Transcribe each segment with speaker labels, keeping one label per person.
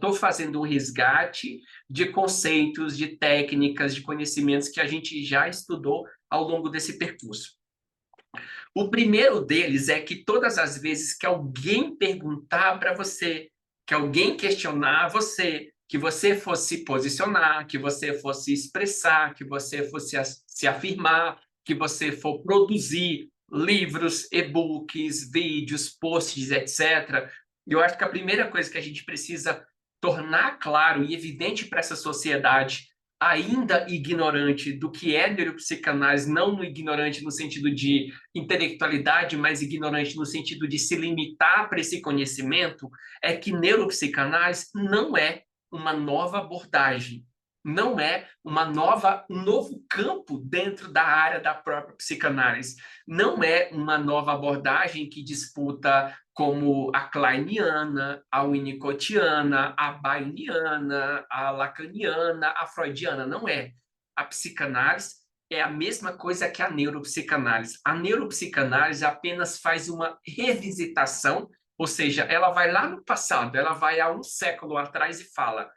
Speaker 1: Estou fazendo um resgate de conceitos, de técnicas, de conhecimentos que a gente já estudou ao longo desse percurso. O primeiro deles é que todas as vezes que alguém perguntar para você, que alguém questionar você, que você fosse se posicionar, que você fosse expressar, que você fosse se afirmar, que você for produzir livros, e-books, vídeos, posts, etc. Eu acho que a primeira coisa que a gente precisa tornar claro e evidente para essa sociedade ainda ignorante do que é neuropsicanálise, não no ignorante no sentido de intelectualidade, mas ignorante no sentido de se limitar para esse conhecimento, é que neuropsicanálise não é uma nova abordagem, não é um novo campo dentro da área da própria psicanálise, não é uma nova abordagem que disputa como a kleiniana, a winnicottiana, a bayesiana, a lacaniana, a freudiana, não é. A psicanálise é a mesma coisa que a neuropsicanálise. A neuropsicanálise apenas faz uma revisitação, ou seja, ela vai lá no passado, ela vai há um século atrás e fala: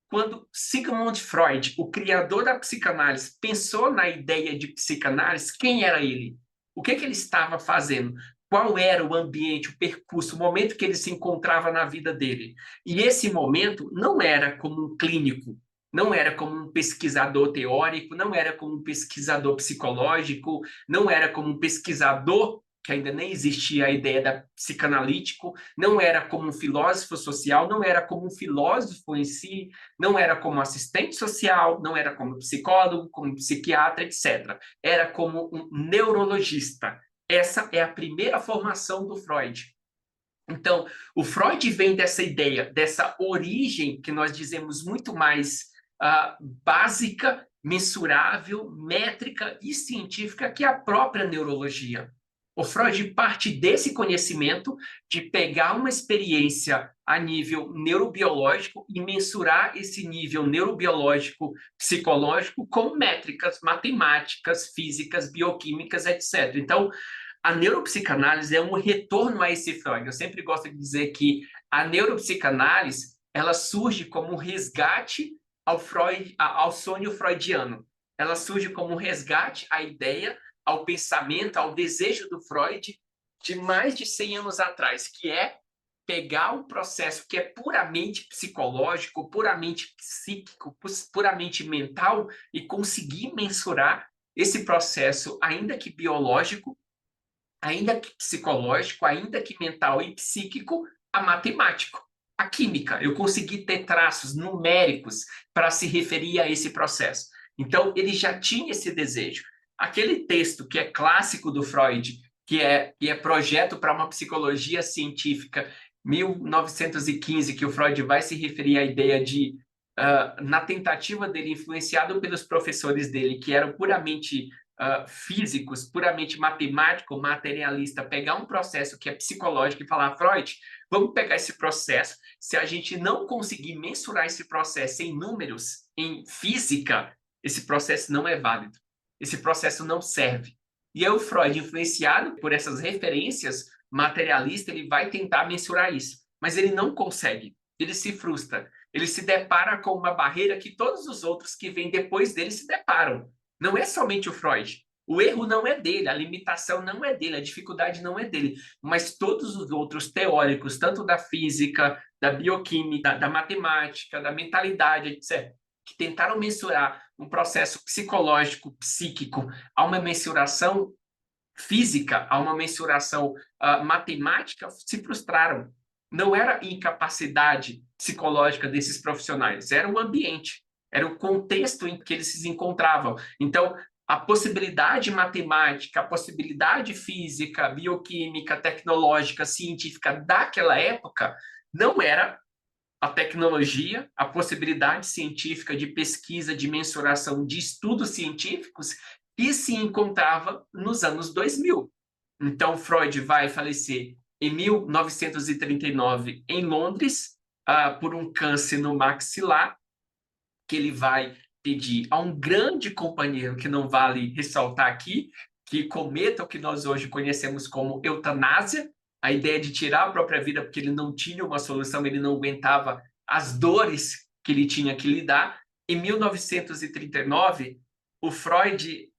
Speaker 1: quando Sigmund Freud, o criador da psicanálise, pensou na ideia de psicanálise, quem era ele? O que ele estava fazendo? Qual era o ambiente, o percurso, o momento que ele se encontrava na vida dele? E esse momento não era como um clínico, não era como um pesquisador teórico, não era como um pesquisador psicológico, não era como um pesquisador, que ainda nem existia a ideia da psicanalítico, não era como um filósofo social, não era como um filósofo em si, não era como assistente social, não era como psicólogo, como psiquiatra, etc. Era como um neurologista. Essa é a primeira formação do Freud. Então, o Freud vem dessa ideia, dessa origem que nós dizemos muito mais básica, mensurável, métrica e científica que a própria neurologia. O Freud parte desse conhecimento de pegar uma experiência a nível neurobiológico e mensurar esse nível neurobiológico, psicológico com métricas matemáticas, físicas, bioquímicas, etc. Então, a neuropsicanálise é um retorno a esse Freud. Eu sempre gosto de dizer que a neuropsicanálise ela surge como um resgate ao Freud, ao sonho freudiano. Ela surge como um resgate à ideia, ao pensamento, ao desejo do Freud de mais de 100 anos atrás, que é pegar um processo que é puramente psicológico, puramente psíquico, puramente mental e conseguir mensurar esse processo, ainda que biológico, ainda que psicológico, ainda que mental e psíquico, a matemático, a química. Eu consegui ter traços numéricos para se referir a esse processo. Então, ele já tinha esse desejo. Aquele texto que é clássico do Freud, que é Projeto para uma Psicologia Científica, 1915, que o Freud vai se referir à ideia de, na tentativa dele, influenciado pelos professores dele, que eram puramente físicos, puramente matemático, materialista, pegar um processo que é psicológico e falar: Freud, vamos pegar esse processo, se a gente não conseguir mensurar esse processo em números, em física, esse processo não é válido, esse processo não serve. E aí o Freud, influenciado por essas referências materialistas, ele vai tentar mensurar isso, mas ele não consegue, ele se frustra, ele se depara com uma barreira que todos os outros que vêm depois dele se deparam. Não é somente o Freud. O erro não é dele, a limitação não é dele, a dificuldade não é dele, mas todos os outros teóricos, tanto da física, da bioquímica, da matemática, da mentalidade, etc., que tentaram mensurar um processo psicológico, psíquico, a uma mensuração física, a uma mensuração matemática, se frustraram. Não era incapacidade psicológica desses profissionais, era o ambiente, era o contexto em que eles se encontravam. Então, a possibilidade matemática, a possibilidade física, bioquímica, tecnológica, científica daquela época não era a tecnologia, a possibilidade científica de pesquisa, de mensuração, de estudos científicos que se encontrava nos anos 2000. Então, Freud vai falecer em 1939 em Londres, por um câncer no maxilar, que ele vai pedir a um grande companheiro, que não vale ressaltar aqui, que cometa o que nós hoje conhecemos como eutanásia, a ideia de tirar a própria vida porque ele não tinha uma solução, ele não aguentava as dores que ele tinha que lidar. Em 1939, o Freud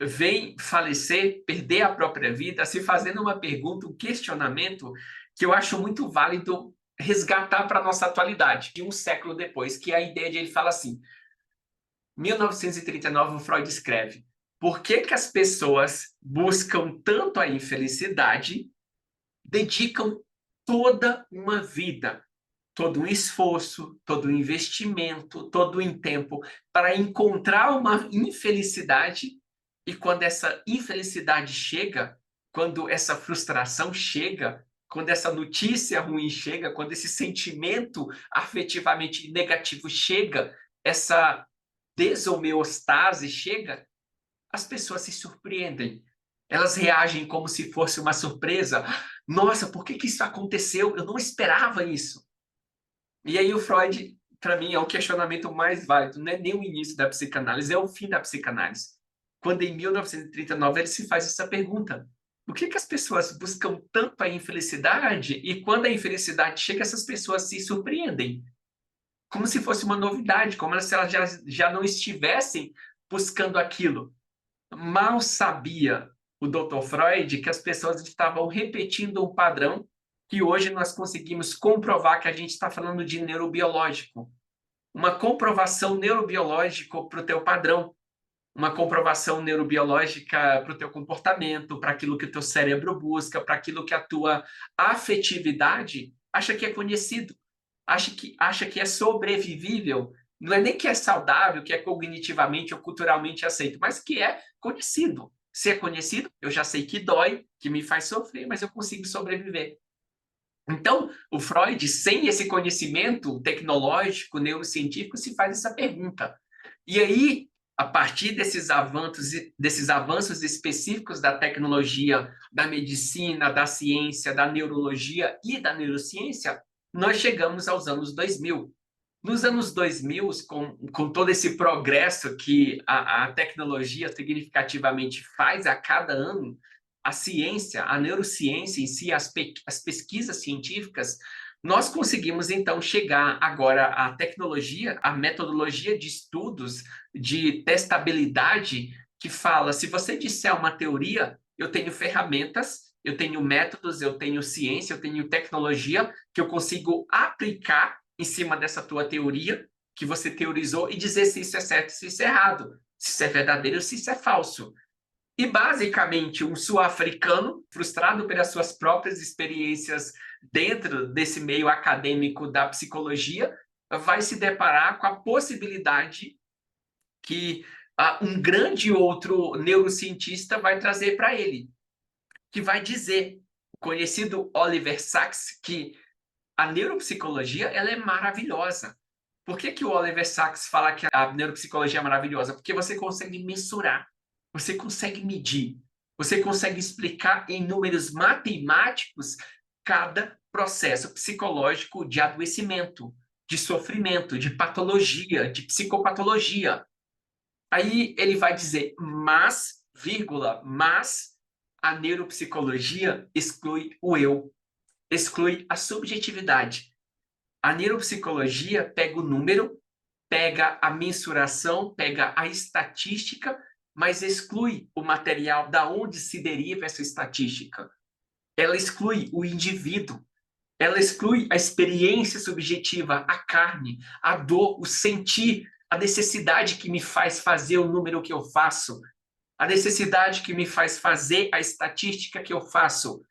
Speaker 1: vem falecer, perder a própria vida, se fazendo uma pergunta, um questionamento que eu acho muito válido resgatar para a nossa atualidade, de um século depois, que é a ideia de ele fala assim, 1939, o Freud escreve, por que que as pessoas buscam tanto a infelicidade, dedicam toda uma vida, todo um esforço, todo um investimento, todo um tempo para encontrar uma infelicidade e quando essa infelicidade chega, quando essa frustração chega, quando essa notícia ruim chega, quando esse sentimento afetivamente negativo chega, essa deshomeostase chega, as pessoas se surpreendem. Elas reagem como se fosse uma surpresa. Nossa, por que que isso aconteceu? Eu não esperava isso. E aí o Freud, para mim, é o questionamento mais válido, não é nem o início da psicanálise, é o fim da psicanálise. Quando em 1939 ele se faz essa pergunta: por que que as pessoas buscam tanto a infelicidade e quando a infelicidade chega, essas pessoas se surpreendem? Como se fosse uma novidade, como se elas já não estivessem buscando aquilo. Mal sabia o Dr. Freud que as pessoas estavam repetindo um padrão que hoje nós conseguimos comprovar que a gente está falando de neurobiológico. Uma comprovação neurobiológica para o teu padrão, uma comprovação neurobiológica para o teu comportamento, para aquilo que o teu cérebro busca, para aquilo que a tua afetividade acha que é conhecido, acha que é sobrevivível. Não é nem que é saudável, que é cognitivamente ou culturalmente aceito, mas que é conhecido. Se é conhecido, eu já sei que dói, que me faz sofrer, mas eu consigo sobreviver. Então, o Freud, sem esse conhecimento tecnológico, neurocientífico, se faz essa pergunta. E aí, a partir desses avanços específicos da tecnologia, da medicina, da ciência, da neurologia e da neurociência, nós chegamos aos anos 2000. Nos anos 2000, com todo esse progresso que a tecnologia significativamente faz a cada ano, a ciência, a neurociência em si, as pesquisas científicas, nós conseguimos então chegar agora à tecnologia, à metodologia de estudos de testabilidade que fala, se você disser uma teoria, eu tenho ferramentas, eu tenho métodos, eu tenho ciência, eu tenho tecnologia que eu consigo aplicar em cima dessa tua teoria que você teorizou e dizer se isso é certo, se isso é errado, se isso é verdadeiro, se isso é falso. E, basicamente, um sul-africano, frustrado pelas suas próprias experiências dentro desse meio acadêmico da psicologia, vai se deparar com a possibilidade que um grande outro neurocientista vai trazer para ele, que vai dizer, o conhecido Oliver Sacks, que a neuropsicologia ela é maravilhosa. Por que que o Oliver Sacks fala que a neuropsicologia é maravilhosa? Porque você consegue mensurar, você consegue medir, você consegue explicar em números matemáticos cada processo psicológico de adoecimento, de sofrimento, de patologia, de psicopatologia. Aí ele vai dizer, mas, vírgula, mas a neuropsicologia exclui o eu, exclui a subjetividade. A neuropsicologia pega o número, pega a mensuração, pega a estatística, mas exclui o material da onde se deriva essa estatística. Ela exclui o indivíduo, ela exclui a experiência subjetiva, a carne, a dor, o sentir, a necessidade que me faz fazer o número que eu faço, a necessidade que me faz fazer a estatística que eu faço,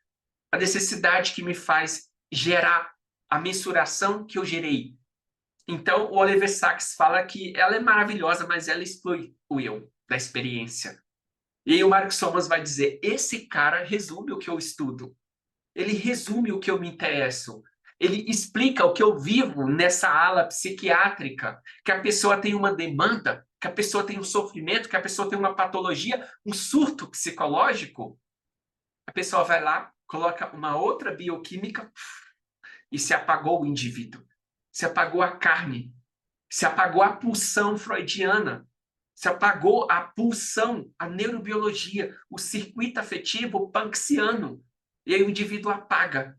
Speaker 1: a necessidade que me faz gerar a mensuração que eu gerei. Então, o Oliver Sacks fala que ela é maravilhosa, mas ela exclui o eu da experiência. E aí o Mark Sommers vai dizer, esse cara resume o que eu estudo. Ele resume o que eu me interesso. Ele explica o que eu vivo nessa ala psiquiátrica, que a pessoa tem uma demanda, que a pessoa tem um sofrimento, que a pessoa tem uma patologia, um surto psicológico. A pessoa vai lá, coloca uma outra bioquímica e se apagou o indivíduo. Se apagou a carne, se apagou a pulsão freudiana, se apagou a pulsão, a neurobiologia, o circuito afetivo punksiano. E aí o indivíduo apaga.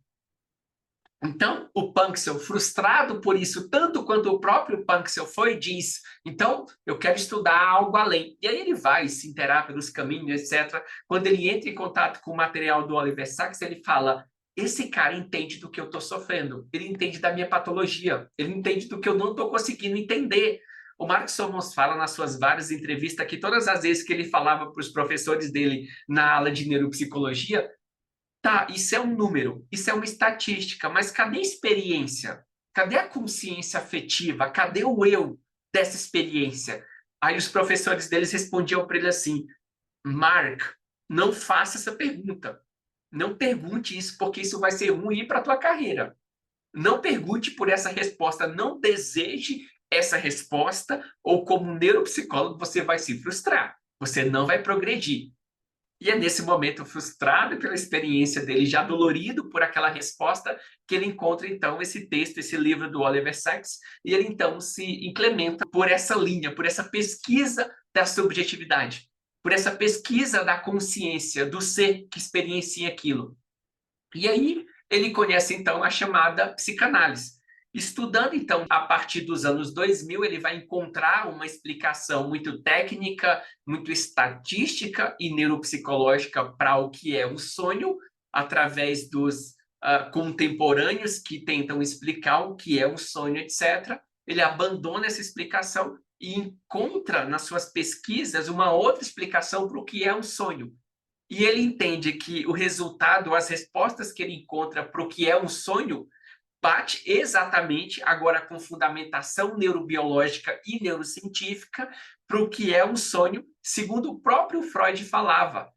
Speaker 1: Então, o Punxsutaw, frustrado por isso, tanto quanto o próprio Punxsutaw foi, diz, então, eu quero estudar algo além. E aí ele vai se interar pelos caminhos, etc. Quando ele entra em contato com o material do Oliver Sacks, ele fala, esse cara entende do que eu estou sofrendo, ele entende da minha patologia, ele entende do que eu não estou conseguindo entender. O Mark Solomons fala nas suas várias entrevistas que todas as vezes que ele falava para os professores dele na aula de neuropsicologia, tá, isso é um número, isso é uma estatística, mas cadê a experiência? Cadê a consciência afetiva? Cadê o eu dessa experiência? Aí os professores deles respondiam para ele assim: Mark, não faça essa pergunta. Não pergunte isso, porque isso vai ser ruim para a tua carreira. Não pergunte por essa resposta, não deseje essa resposta, ou como neuropsicólogo você vai se frustrar. Você não vai progredir. E é nesse momento, frustrado pela experiência dele, já dolorido por aquela resposta, que ele encontra então esse texto, esse livro do Oliver Sacks, e ele então se implementa por essa linha, por essa pesquisa da subjetividade, por essa pesquisa da consciência, do ser que experiencia aquilo. E aí ele conhece então a chamada psicanálise. Estudando então a partir dos anos 2000, ele vai encontrar uma explicação muito técnica, muito estatística e neuropsicológica para o que é o sonho, através dos contemporâneos que tentam explicar o que é o sonho, etc. Ele abandona essa explicação e encontra nas suas pesquisas uma outra explicação para o que é um sonho. E ele entende que o resultado, as respostas que ele encontra para o que é um sonho, bate exatamente agora com fundamentação neurobiológica e neurocientífica para o que é um sonho, segundo o próprio Freud falava.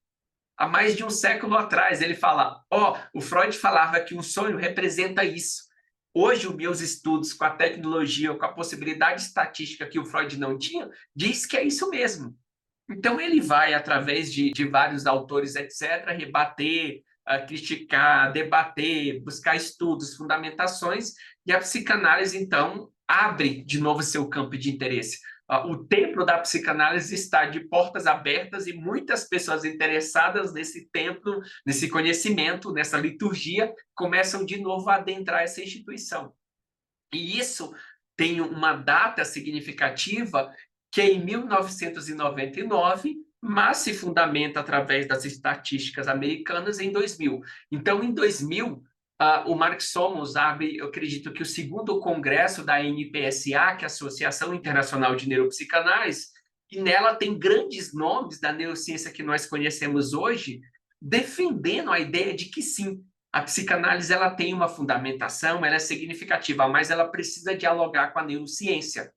Speaker 1: Há mais de um século atrás, ele fala, o Freud falava que um sonho representa isso. Hoje, os meus estudos com a tecnologia, com a possibilidade estatística que o Freud não tinha, diz que é isso mesmo. Então, ele vai, através de vários autores, etc., rebater, criticar, debater, buscar estudos, fundamentações, e a psicanálise, então, abre de novo seu campo de interesse. O templo da psicanálise está de portas abertas e muitas pessoas interessadas nesse templo, nesse conhecimento, nessa liturgia, começam de novo a adentrar essa instituição. E isso tem uma data significativa que é em 1999, mas se fundamenta através das estatísticas americanas em 2000. Então, em 2000, o Mark Solomons abre, eu acredito que o segundo congresso da NPSA, que é a Associação Internacional de Neuropsicanálise, e nela tem grandes nomes da neurociência que nós conhecemos hoje, defendendo a ideia de que sim, a psicanálise ela tem uma fundamentação, ela é significativa, mas ela precisa dialogar com a neurociência.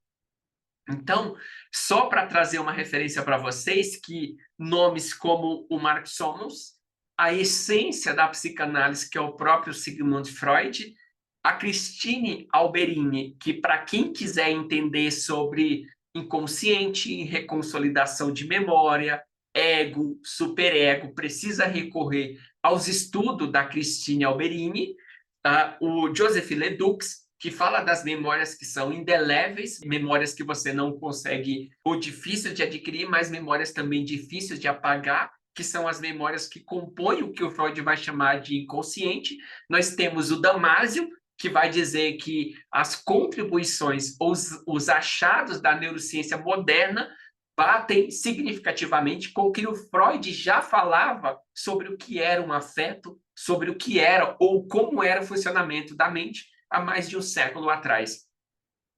Speaker 1: Então, só para trazer uma referência para vocês, que nomes como o Mark Solomons, a essência da psicanálise, que é o próprio Sigmund Freud, a Christine Alberini, que para quem quiser entender sobre inconsciente, reconsolidação de memória, ego, superego, precisa recorrer aos estudos da Christine Alberini, o Joseph Ledoux, que fala das memórias que são indeléveis, memórias que você não consegue, ou difíceis de adquirir, mas memórias também difíceis de apagar, que são as memórias que compõem o que o Freud vai chamar de inconsciente. Nós temos o Damasio, que vai dizer que as contribuições, os achados da neurociência moderna batem significativamente com o que o Freud já falava sobre o que era um afeto, sobre o que era ou como era o funcionamento da mente há mais de um século atrás.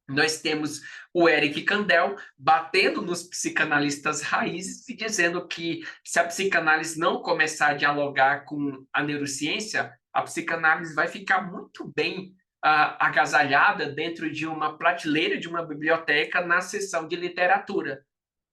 Speaker 1: Nós temos o Eric Kandel batendo nos psicanalistas raízes e dizendo que se a psicanálise não começar a dialogar com a neurociência, a psicanálise vai ficar muito bem agasalhada dentro de uma prateleira de uma biblioteca na seção de literatura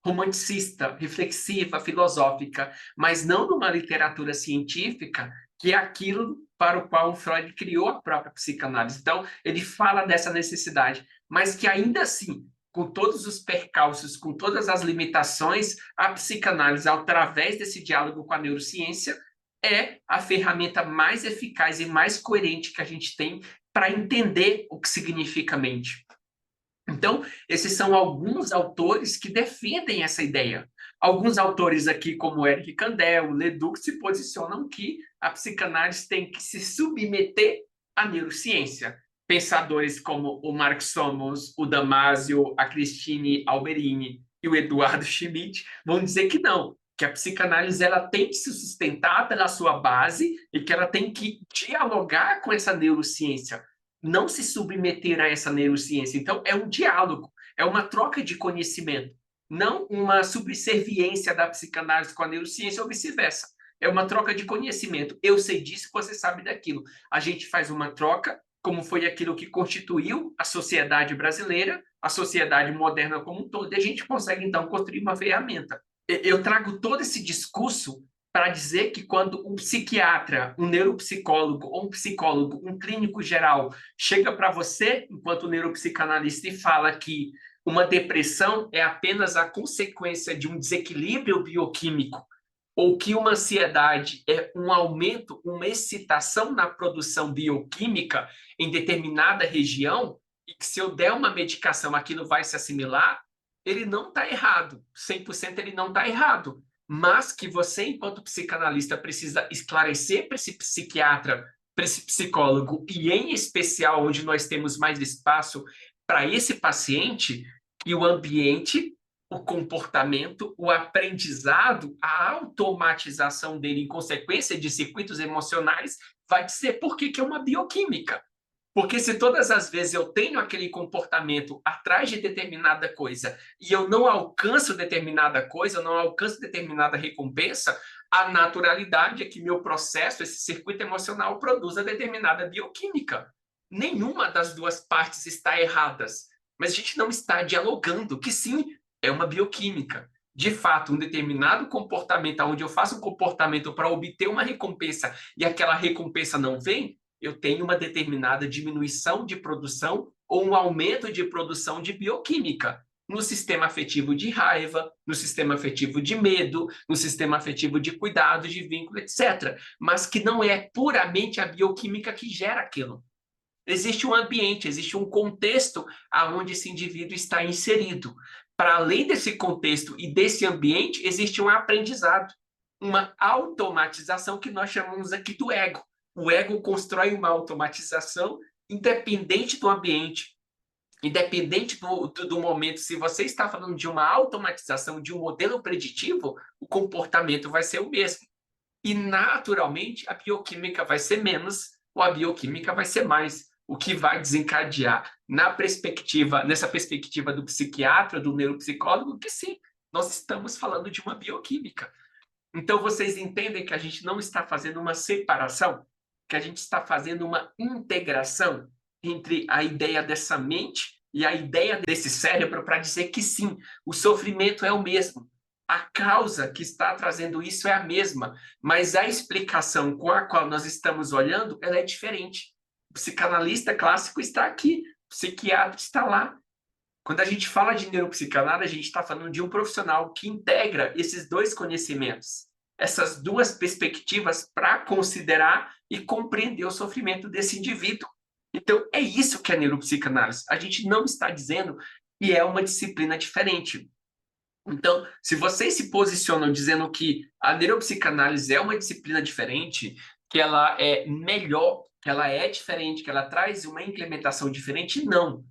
Speaker 1: romanticista, reflexiva, filosófica, mas não numa literatura científica, que é aquilo para o qual o Freud criou a própria psicanálise. Então, ele fala dessa necessidade, mas que ainda assim, com todos os percalços, com todas as limitações, a psicanálise, através desse diálogo com a neurociência, é a ferramenta mais eficaz e mais coerente que a gente tem para entender o que significa mente. Então, esses são alguns autores que defendem essa ideia. Alguns autores aqui, como Eric Kandel, Leduc, se posicionam que a psicanálise tem que se submeter a neurociência. Pensadores como o Mark Somos, o Damasio, a Christine Alberini e o Eduardo Schmidt vão dizer que não, que a psicanálise ela tem que se sustentar pela sua base e que ela tem que dialogar com essa neurociência, não se submeter a essa neurociência. Então, é um diálogo, é uma troca de conhecimento, não uma subserviência da psicanálise com a neurociência ou vice-versa. É uma troca de conhecimento. Eu sei disso, você sabe daquilo. A gente faz uma troca, como foi aquilo que constituiu a sociedade brasileira, a sociedade moderna como um todo, e a gente consegue, então, construir uma ferramenta. Eu trago todo esse discurso para dizer que quando um psiquiatra, um neuropsicólogo ou um psicólogo, um clínico geral, chega para você, enquanto neuropsicanalista, e fala que uma depressão é apenas a consequência de um desequilíbrio bioquímico, ou que uma ansiedade é um aumento, uma excitação na produção bioquímica em determinada região, e que se eu der uma medicação aquilo vai se assimilar, ele não está errado, 100% ele não está errado, mas que você, enquanto psicanalista, precisa esclarecer para esse psiquiatra, para esse psicólogo, e em especial onde nós temos mais espaço para esse paciente, que o ambiente, o comportamento, o aprendizado, a automatização dele em consequência de circuitos emocionais vai dizer por que é uma bioquímica. Porque se todas as vezes eu tenho aquele comportamento atrás de determinada coisa e eu não alcanço determinada coisa, eu não alcanço determinada recompensa, a naturalidade é que meu processo, esse circuito emocional, produza determinada bioquímica. Nenhuma das duas partes está erradas, mas a gente não está dialogando, que sim, é uma bioquímica. De fato, um determinado comportamento, onde eu faço um comportamento para obter uma recompensa e aquela recompensa não vem, eu tenho uma determinada diminuição de produção ou um aumento de produção de bioquímica no sistema afetivo de raiva, no sistema afetivo de medo, no sistema afetivo de cuidado, de vínculo, etc. Mas que não é puramente a bioquímica que gera aquilo. Existe um ambiente, existe um contexto aonde esse indivíduo está inserido. Para além desse contexto e desse ambiente, existe um aprendizado, uma automatização que nós chamamos aqui do ego. O ego constrói uma automatização independente do ambiente, independente do momento. Se você está falando de uma automatização, de um modelo preditivo, o comportamento vai ser o mesmo. E, naturalmente, a bioquímica vai ser menos ou a bioquímica vai ser mais, o que vai desencadear nessa perspectiva do psiquiatra, do neuropsicólogo, que sim, nós estamos falando de uma bioquímica. Então, vocês entendem que a gente não está fazendo uma separação, que a gente está fazendo uma integração entre a ideia dessa mente e a ideia desse cérebro para dizer que sim, o sofrimento é o mesmo. A causa que está trazendo isso é a mesma, mas a explicação com a qual nós estamos olhando, ela é diferente. O psicanalista clássico está aqui, o psiquiatra está lá. Quando a gente fala de neuropsicanálise, a gente está falando de um profissional que integra esses dois conhecimentos, essas duas perspectivas para considerar e compreender o sofrimento desse indivíduo. Então, é isso que é neuropsicanálise. A gente não está dizendo que é uma disciplina diferente. Então, se vocês se posicionam dizendo que a neuropsicanálise é uma disciplina diferente, que ela é melhor, que ela é diferente, que ela traz uma implementação diferente, não.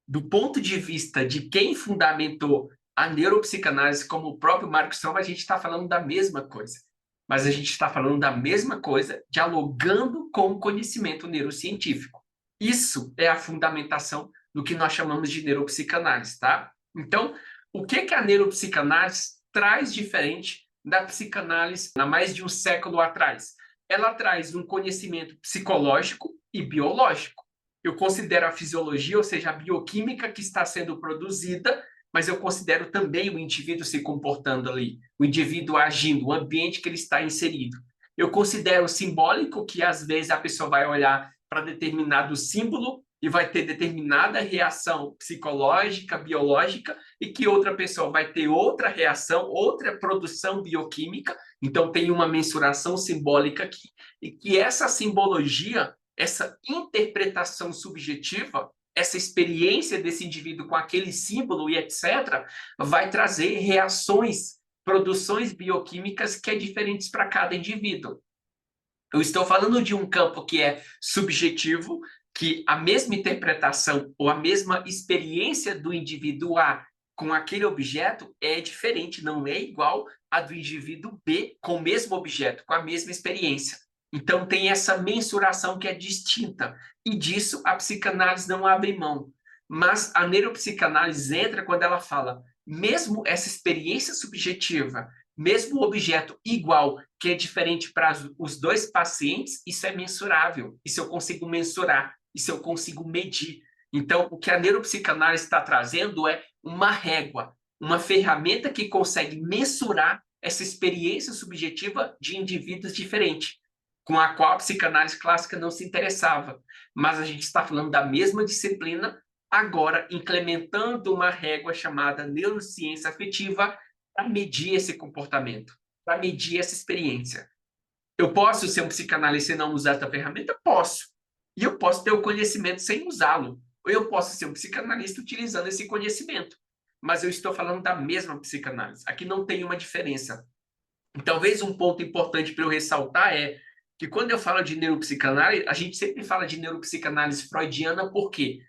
Speaker 1: Do ponto de vista de quem fundamentou a neuropsicanálise, como o próprio Marcos Soma, a gente está falando da mesma coisa. Mas a gente está falando da mesma coisa, dialogando com o conhecimento neurocientífico. Isso é a fundamentação do que nós chamamos de neuropsicanálise, tá? Então, o que a neuropsicanálise traz diferente da psicanálise há mais de um século atrás? Ela traz um conhecimento psicológico e biológico. Eu considero a fisiologia, ou seja, a bioquímica que está sendo produzida, mas eu considero também o indivíduo se comportando ali, o indivíduo agindo, o ambiente que ele está inserido. Eu considero simbólico, que às vezes a pessoa vai olhar para determinado símbolo e vai ter determinada reação psicológica, biológica, e que outra pessoa vai ter outra reação, outra produção bioquímica. Então, tem uma mensuração simbólica aqui, e que essa simbologia, essa interpretação subjetiva, essa experiência desse indivíduo com aquele símbolo e etc., vai trazer reações, produções bioquímicas que é diferentes para cada indivíduo. Eu estou falando de um campo que é subjetivo, que a mesma interpretação ou a mesma experiência do indivíduo A com aquele objeto é diferente, não é igual a do indivíduo B com o mesmo objeto, com a mesma experiência. Então, tem essa mensuração que é distinta, e disso a psicanálise não abre mão. Mas a neuropsicanálise entra quando ela fala, mesmo essa experiência subjetiva, mesmo o objeto igual, que é diferente para os dois pacientes, isso é mensurável, isso eu consigo mensurar, isso eu consigo medir. Então, o que a neuropsicanálise está trazendo é uma régua, uma ferramenta que consegue mensurar essa experiência subjetiva de indivíduos diferentes, com a qual a psicanálise clássica não se interessava. Mas a gente está falando da mesma disciplina, agora implementando uma régua chamada neurociência afetiva para medir esse comportamento, para medir essa experiência. Eu posso ser um psicanalista e não usar essa ferramenta? Posso. E eu posso ter o conhecimento sem usá-lo. Ou eu posso ser um psicanalista utilizando esse conhecimento. Mas eu estou falando da mesma psicanálise. Aqui não tem uma diferença. E talvez um ponto importante para eu ressaltar é que quando eu falo de neuropsicanálise, a gente sempre fala de neuropsicanálise freudiana, por quê?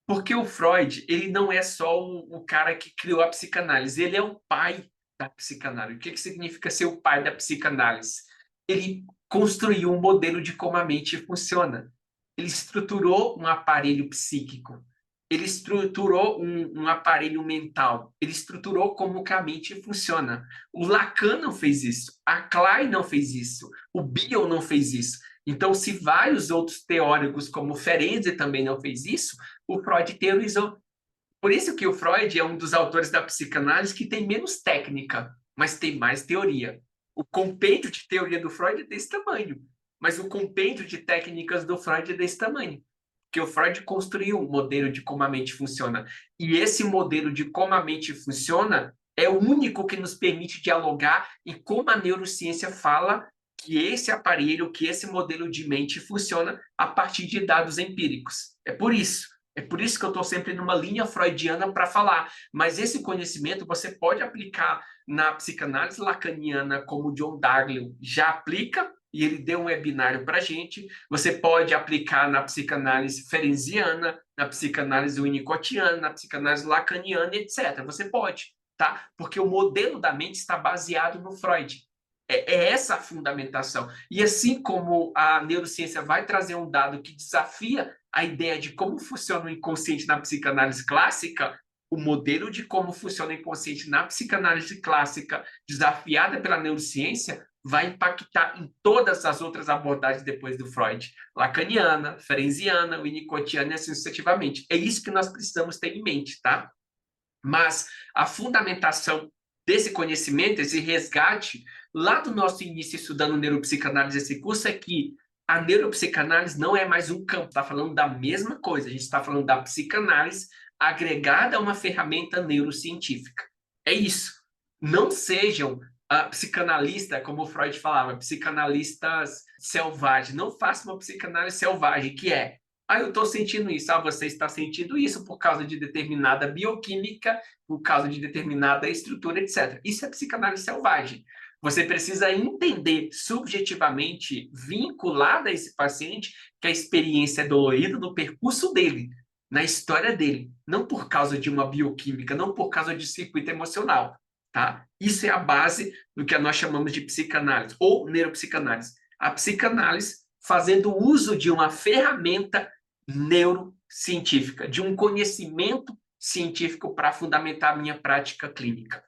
Speaker 1: Porque o Freud, ele não é só o cara que criou a psicanálise, ele é o pai da psicanálise. O que significa ser o pai da psicanálise? Ele construiu um modelo de como a mente funciona. Ele estruturou um aparelho psíquico. Ele estruturou um aparelho mental. Ele estruturou como que a mente funciona. O Lacan não fez isso. A Klein não fez isso. O Bion não fez isso. Então, se vários outros teóricos, como Ferenczi também não fez isso, o Freud teorizou. Por isso que o Freud é um dos autores da psicanálise que tem menos técnica, mas tem mais teoria. O compêndio de teoria do Freud é desse tamanho, mas o compêndio de técnicas do Freud é desse tamanho. Porque o Freud construiu um modelo de como a mente funciona. E esse modelo de como a mente funciona é o único que nos permite dialogar e como a neurociência fala que esse aparelho, que esse modelo de mente funciona a partir de dados empíricos. É por isso. É por isso que eu estou sempre numa linha freudiana para falar. Mas esse conhecimento você pode aplicar na psicanálise lacaniana, como o John Daglion já aplica, e ele deu um webinário para a gente. Você pode aplicar na psicanálise ferenciana, na psicanálise winnicottiana, na psicanálise lacaniana, etc. Você pode, tá? Porque o modelo da mente está baseado no Freud. É essa a fundamentação. E assim como a neurociência vai trazer um dado que desafia a ideia de como funciona o inconsciente na psicanálise clássica, o modelo de como funciona o inconsciente na psicanálise clássica, desafiada pela neurociência, vai impactar em todas as outras abordagens depois do Freud. Lacaniana, ferenciana, winnicottiana e assim sucessivamente. É isso que nós precisamos ter em mente, tá? Mas a fundamentação desse conhecimento, esse resgate, lá do nosso início estudando neuropsicanálise, esse curso é que a neuropsicanálise não é mais um campo, está falando da mesma coisa, a gente está falando da psicanálise agregada a uma ferramenta neurocientífica. É isso. Não sejam psicanalistas, como o Freud falava, psicanalistas selvagens. Não façam uma psicanálise selvagem, que é eu estou sentindo isso. Você está sentindo isso por causa de determinada bioquímica, por causa de determinada estrutura, etc. Isso é psicanálise selvagem. Você precisa entender subjetivamente, vinculada a esse paciente, que a experiência é dolorida no percurso dele, na história dele, não por causa de uma bioquímica, não por causa de circuito emocional, tá? Isso é a base do que nós chamamos de psicanálise ou neuropsicanálise. A psicanálise fazendo uso de uma ferramenta neurocientífica, de um conhecimento científico para fundamentar a minha prática clínica.